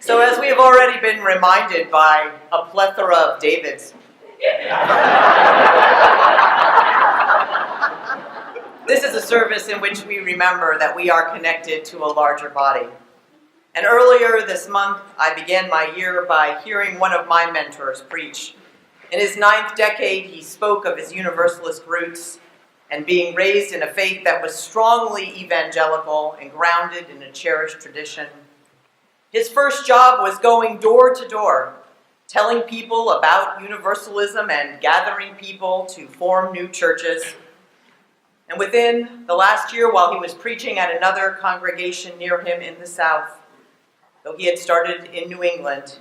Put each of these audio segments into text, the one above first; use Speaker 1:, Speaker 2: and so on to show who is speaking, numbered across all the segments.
Speaker 1: So as we have already been reminded by a plethora of Davids, this is a service in which we remember that we are connected to a larger body. And earlier this month, I began my year by hearing one of my mentors preach. In his 9th decade, he spoke of his Universalist roots and being raised in a faith that was strongly evangelical and grounded in a cherished tradition. His first job was going door to door, telling people about Universalism and gathering people to form new churches. And within the last year, while he was preaching at another congregation near him in the South, though he had started in New England,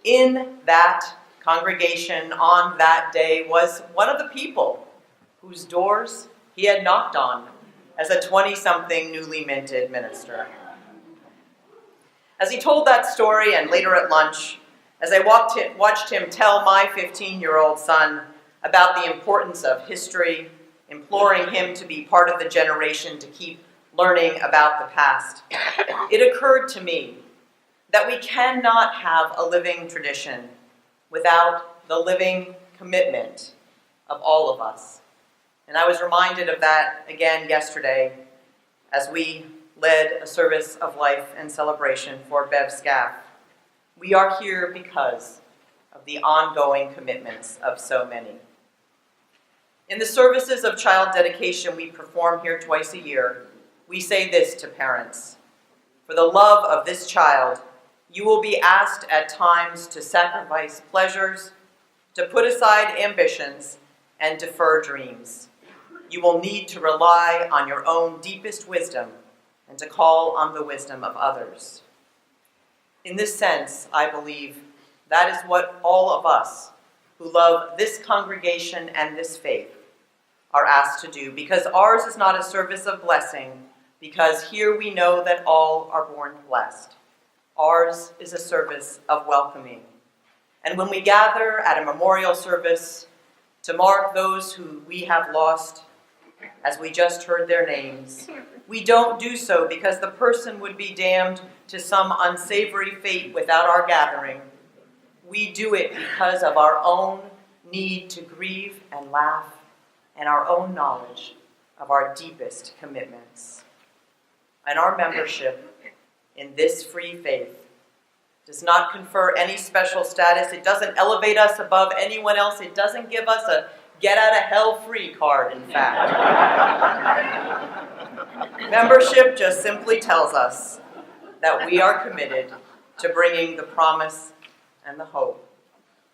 Speaker 1: in that congregation on that day was one of the people whose doors he had knocked on as a 20-something newly minted minister. As he told that story, and later at lunch, as I watched him tell my 15-year-old son about the importance of history, imploring him to be part of the generation to keep learning about the past, it occurred to me that we cannot have a living tradition without the living commitment of all of us. And I was reminded of that again yesterday as we led a service of life and celebration for Bev Scaff. We are here because of the ongoing commitments of so many. In the services of child dedication we perform here twice a year, we say this to parents: for the love of this child, you will be asked at times to sacrifice pleasures, to put aside ambitions, and defer dreams. You will need to rely on your own deepest wisdom and to call on the wisdom of others. In this sense, I believe that is what all of us who love this congregation and this faith are asked to do, because ours is not a service of blessing, because here we know that all are born blessed. Ours is a service of welcoming. And when we gather at a memorial service to mark those who we have lost, as we just heard their names, we don't do so because the person would be damned to some unsavory fate without our gathering. We do it because of our own need to grieve and laugh and our own knowledge of our deepest commitments. And our membership in this free faith does not confer any special status. It doesn't elevate us above anyone else. It doesn't give us a get-out-of-hell-free card, in fact. Membership just simply tells us that we are committed to bringing the promise and the hope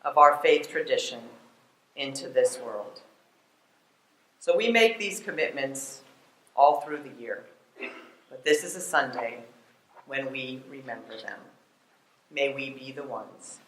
Speaker 1: of our faith tradition into this world. So we make these commitments all through the year, but this is a Sunday when we remember them. May we be the ones